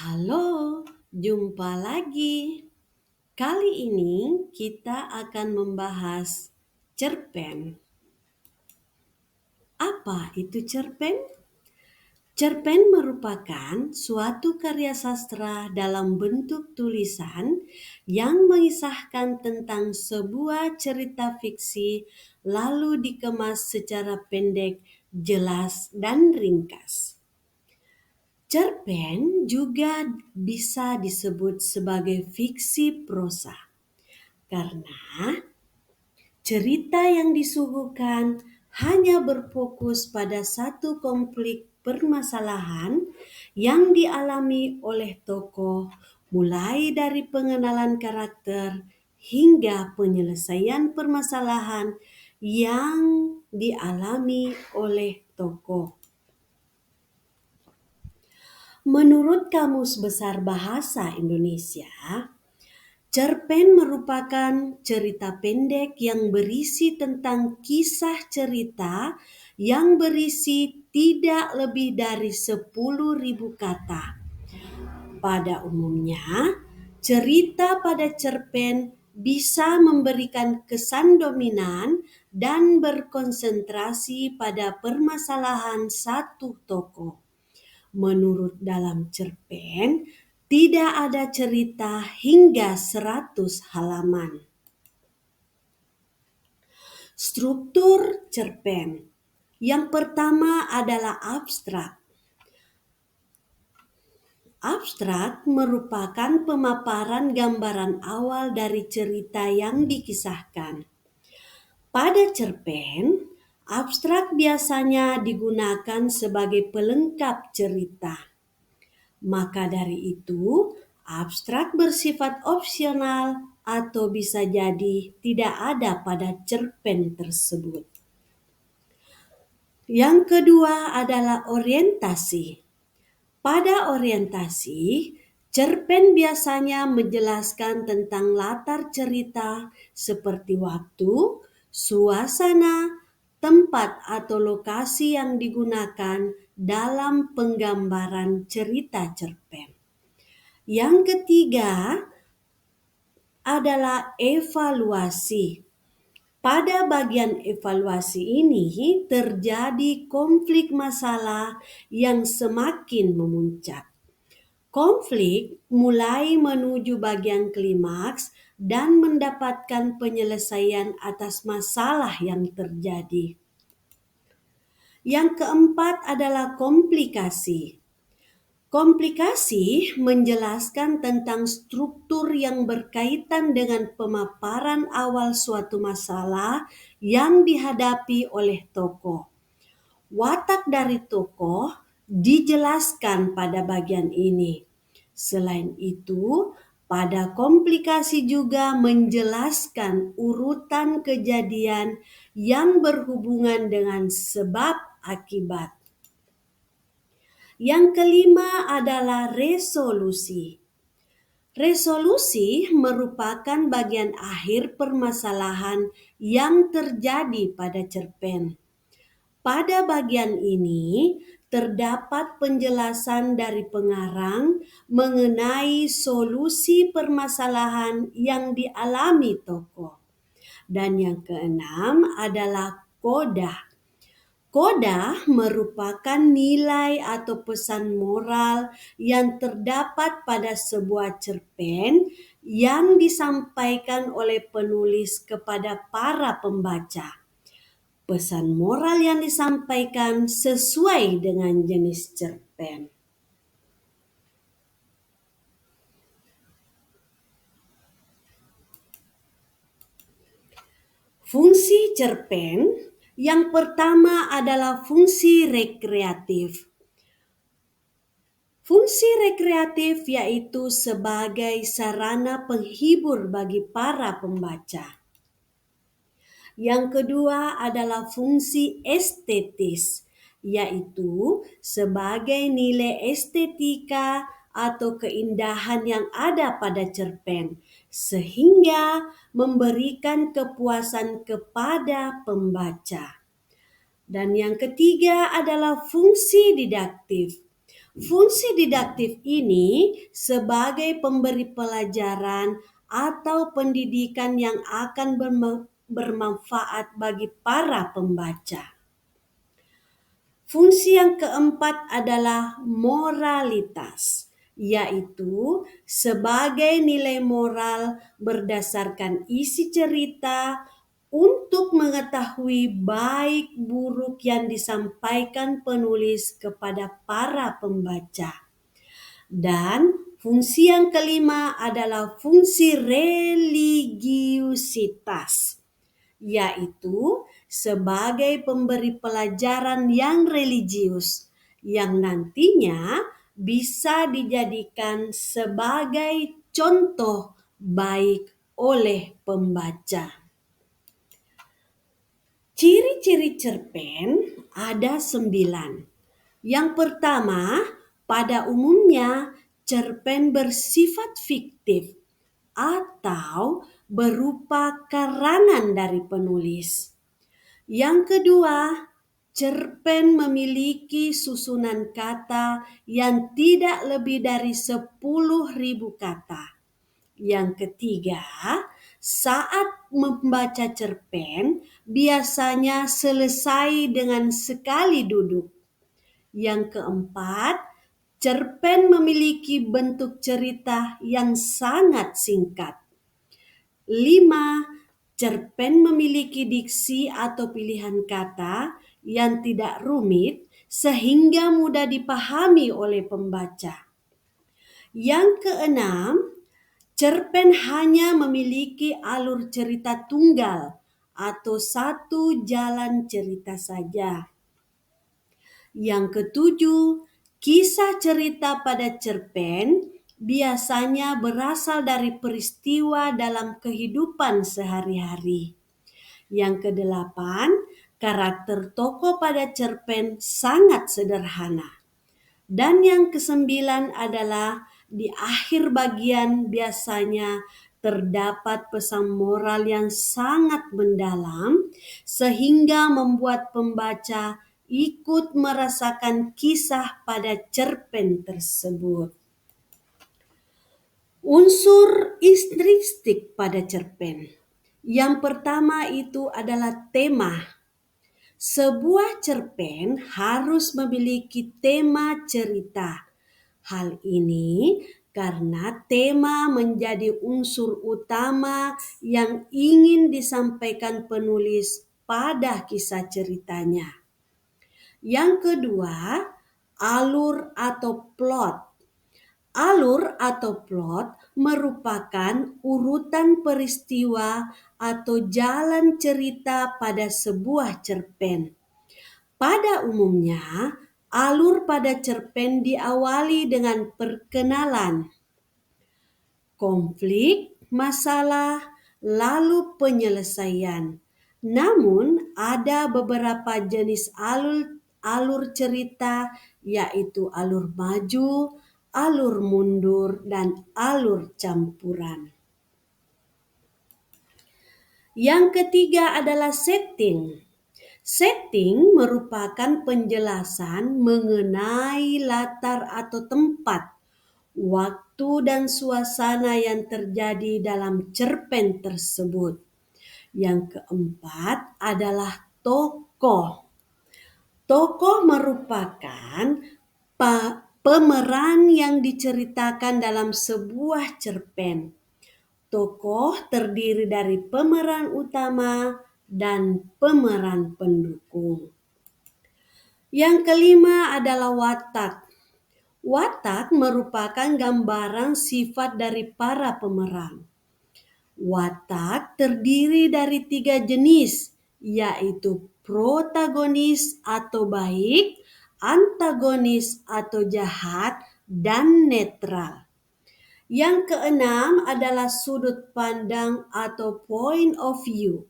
Halo, jumpa lagi. Kali ini kita akan membahas cerpen. Apa itu cerpen? Cerpen merupakan suatu karya sastra dalam bentuk tulisan yang mengisahkan tentang sebuah cerita fiksi lalu dikemas secara pendek, jelas, dan ringkas. Cerpen juga bisa disebut sebagai fiksi prosa karena cerita yang disuguhkan hanya berfokus pada satu konflik permasalahan yang dialami oleh tokoh, mulai dari pengenalan karakter hingga penyelesaian permasalahan yang dialami oleh tokoh. Menurut Kamus Besar Bahasa Indonesia, cerpen merupakan cerita pendek yang berisi tentang kisah cerita yang berisi tidak lebih dari 10.000 kata. Pada umumnya, cerita pada cerpen bisa memberikan kesan dominan dan berkonsentrasi pada permasalahan satu tokoh. Menurut dalam cerpen, tidak ada cerita hingga 100 halaman. Struktur cerpen. Yang pertama adalah abstrak. Abstrak merupakan pemaparan gambaran awal dari cerita yang dikisahkan. Pada cerpen, abstrak biasanya digunakan sebagai pelengkap cerita. Maka dari itu, abstrak bersifat opsional atau bisa jadi tidak ada pada cerpen tersebut. Yang kedua adalah orientasi. Pada orientasi, cerpen biasanya menjelaskan tentang latar cerita seperti waktu, suasana, tempat atau lokasi yang digunakan dalam penggambaran cerita cerpen. Yang ketiga adalah evaluasi. Pada bagian evaluasi ini terjadi konflik masalah yang semakin memuncak. Konflik mulai menuju bagian klimaks dan mendapatkan penyelesaian atas masalah yang terjadi. Yang keempat adalah komplikasi. Komplikasi menjelaskan tentang struktur yang berkaitan dengan pemaparan awal suatu masalah yang dihadapi oleh tokoh. Watak dari tokoh dijelaskan pada bagian ini. Selain itu, pada komplikasi juga menjelaskan urutan kejadian yang berhubungan dengan sebab akibat. Yang kelima adalah resolusi. Resolusi merupakan bagian akhir permasalahan yang terjadi pada cerpen. Pada bagian ini terdapat penjelasan dari pengarang mengenai solusi permasalahan yang dialami tokoh. Dan yang keenam adalah kodah. Kodah merupakan nilai atau pesan moral yang terdapat pada sebuah cerpen yang disampaikan oleh penulis kepada para pembaca. Pesan moral yang disampaikan sesuai dengan jenis cerpen. Fungsi cerpen yang pertama adalah fungsi rekreatif. Fungsi rekreatif yaitu sebagai sarana penghibur bagi para pembaca. Yang kedua adalah fungsi estetis, yaitu sebagai nilai estetika atau keindahan yang ada pada cerpen, sehingga memberikan kepuasan kepada pembaca. Dan yang ketiga adalah fungsi didaktif. Fungsi didaktif ini sebagai pemberi pelajaran atau pendidikan yang akan bermanfaat bagi para pembaca. Fungsi yang keempat adalah moralitas, yaitu sebagai nilai moral berdasarkan isi cerita untuk mengetahui baik buruk yang disampaikan penulis kepada para pembaca. Dan fungsi yang kelima adalah fungsi religiusitas, yaitu sebagai pemberi pelajaran yang religius yang nantinya bisa dijadikan sebagai contoh baik oleh pembaca. Ciri-ciri cerpen ada 9. Yang pertama, pada umumnya cerpen bersifat fiktif atau berupa karangan dari penulis. Yang kedua, cerpen memiliki susunan kata yang tidak lebih dari 10.000 kata. Yang ketiga, saat membaca cerpen biasanya selesai dengan sekali duduk. Yang keempat, cerpen memiliki bentuk cerita yang sangat singkat. 5. Cerpen memiliki diksi atau pilihan kata yang tidak rumit sehingga mudah dipahami oleh pembaca. Yang keenam, cerpen hanya memiliki alur cerita tunggal atau satu jalan cerita saja. Yang ketujuh, kisah cerita pada cerpen biasanya berasal dari peristiwa dalam kehidupan sehari-hari. Yang kedelapan, karakter tokoh pada cerpen sangat sederhana. Dan yang kesembilan adalah di akhir bagian biasanya terdapat pesan moral yang sangat mendalam sehingga membuat pembaca ikut merasakan kisah pada cerpen tersebut. Unsur intrinsik pada cerpen. Yang pertama itu adalah tema. Sebuah cerpen harus memiliki tema cerita. Hal ini karena tema menjadi unsur utama yang ingin disampaikan penulis pada kisah ceritanya. Yang kedua, alur atau plot. Alur atau plot merupakan urutan peristiwa atau jalan cerita pada sebuah cerpen. Pada umumnya, alur pada cerpen diawali dengan perkenalan, konflik, masalah, lalu penyelesaian. Namun, ada beberapa jenis alur cerita, yaitu alur maju, alur mundur, dan alur campuran. Yang ketiga adalah setting. Setting merupakan penjelasan mengenai latar atau tempat, waktu, dan suasana yang terjadi dalam cerpen tersebut. Yang keempat adalah tokoh. Tokoh merupakan pemeran yang diceritakan dalam sebuah cerpen. Tokoh terdiri dari pemeran utama dan pemeran pendukung. Yang kelima adalah watak. Watak merupakan gambaran sifat dari para pemeran. Watak terdiri dari 3 jenis, yaitu protagonis atau baik, antagonis atau jahat, dan netral. Yang keenam adalah sudut pandang atau point of view.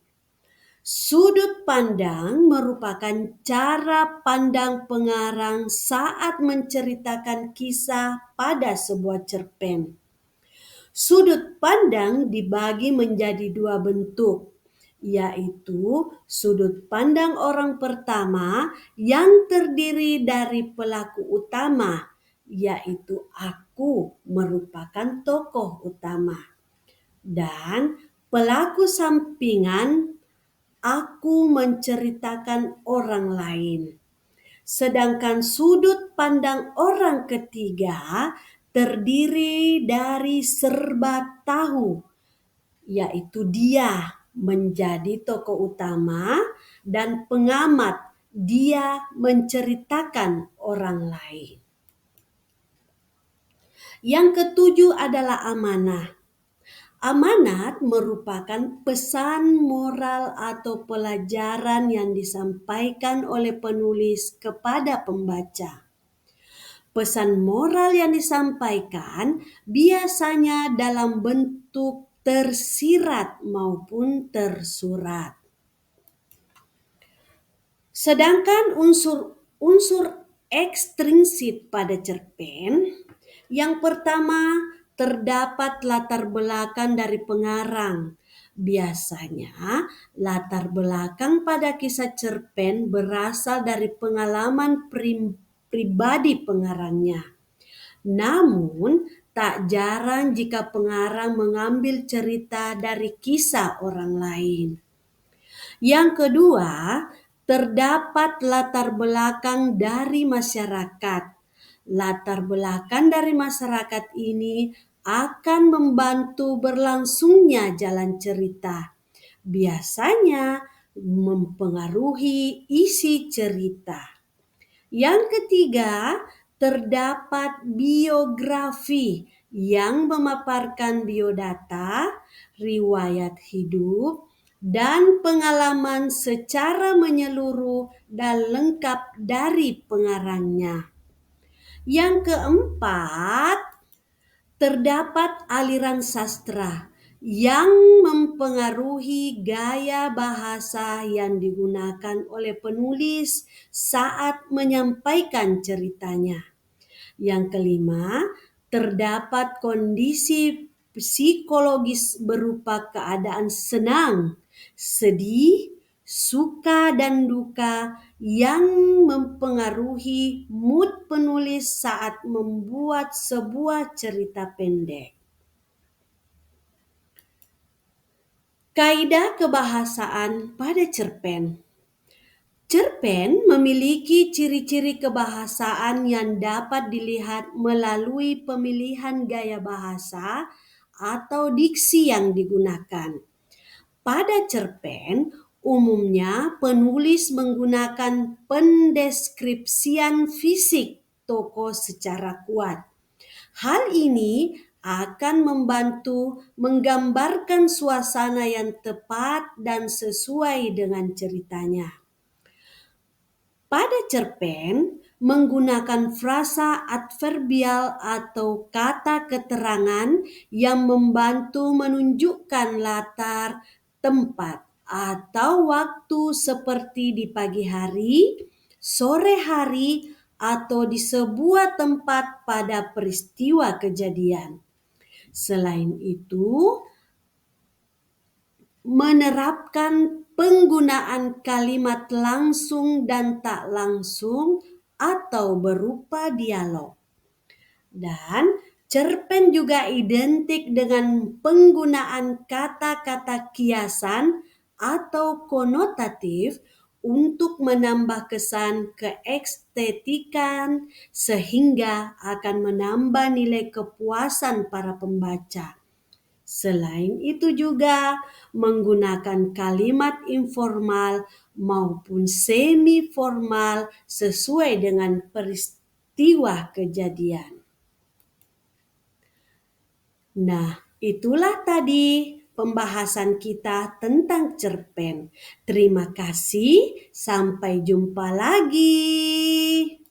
Sudut pandang merupakan cara pandang pengarang saat menceritakan kisah pada sebuah cerpen. Sudut pandang dibagi menjadi 2 bentuk, yaitu sudut pandang orang pertama yang terdiri dari pelaku utama, yaitu aku merupakan tokoh utama. Dan pelaku sampingan, aku menceritakan orang lain. Sedangkan sudut pandang orang ketiga terdiri dari serba tahu, yaitu dia menjadi tokoh utama dan pengamat, dia menceritakan orang lain. Yang ketujuh adalah amanah. Amanat merupakan pesan moral atau pelajaran yang disampaikan oleh penulis kepada pembaca. Pesan moral yang disampaikan biasanya dalam bentuk tersirat maupun tersurat. Sedangkan unsur ekstrinsik pada cerpen, yang pertama terdapat latar belakang dari pengarang. Biasanya latar belakang pada kisah cerpen berasal dari pengalaman pribadi pengarangnya. Namun, tak jarang jika pengarang mengambil cerita dari kisah orang lain. Yang kedua, terdapat latar belakang dari masyarakat. Latar belakang dari masyarakat ini akan membantu berlangsungnya jalan cerita. Biasanya mempengaruhi isi cerita. Yang ketiga, terdapat biografi yang memaparkan biodata, riwayat hidup, dan pengalaman secara menyeluruh dan lengkap dari pengarangnya. Yang keempat, terdapat aliran sastra yang mempengaruhi gaya bahasa yang digunakan oleh penulis saat menyampaikan ceritanya. Yang kelima, terdapat kondisi psikologis berupa keadaan senang, sedih, suka dan duka yang mempengaruhi mood penulis saat membuat sebuah cerita pendek. Kaidah kebahasaan pada cerpen. Cerpen memiliki ciri-ciri kebahasaan yang dapat dilihat melalui pemilihan gaya bahasa atau diksi yang digunakan. Pada cerpen, umumnya penulis menggunakan pendeskripsian fisik tokoh secara kuat. Hal ini akan membantu menggambarkan suasana yang tepat dan sesuai dengan ceritanya. Pada cerpen, menggunakan frasa adverbial atau kata keterangan yang membantu menunjukkan latar, tempat, atau waktu seperti di pagi hari, sore hari, atau di sebuah tempat pada peristiwa kejadian. Selain itu, menerapkan penggunaan kalimat langsung dan tak langsung atau berupa dialog. Dan cerpen juga identik dengan penggunaan kata-kata kiasan atau konotatif untuk menambah kesan keestetikan sehingga akan menambah nilai kepuasan para pembaca. Selain itu juga menggunakan kalimat informal maupun semi formal sesuai dengan peristiwa kejadian. Nah, itulah tadi pembahasan kita tentang cerpen. Terima kasih, sampai jumpa lagi.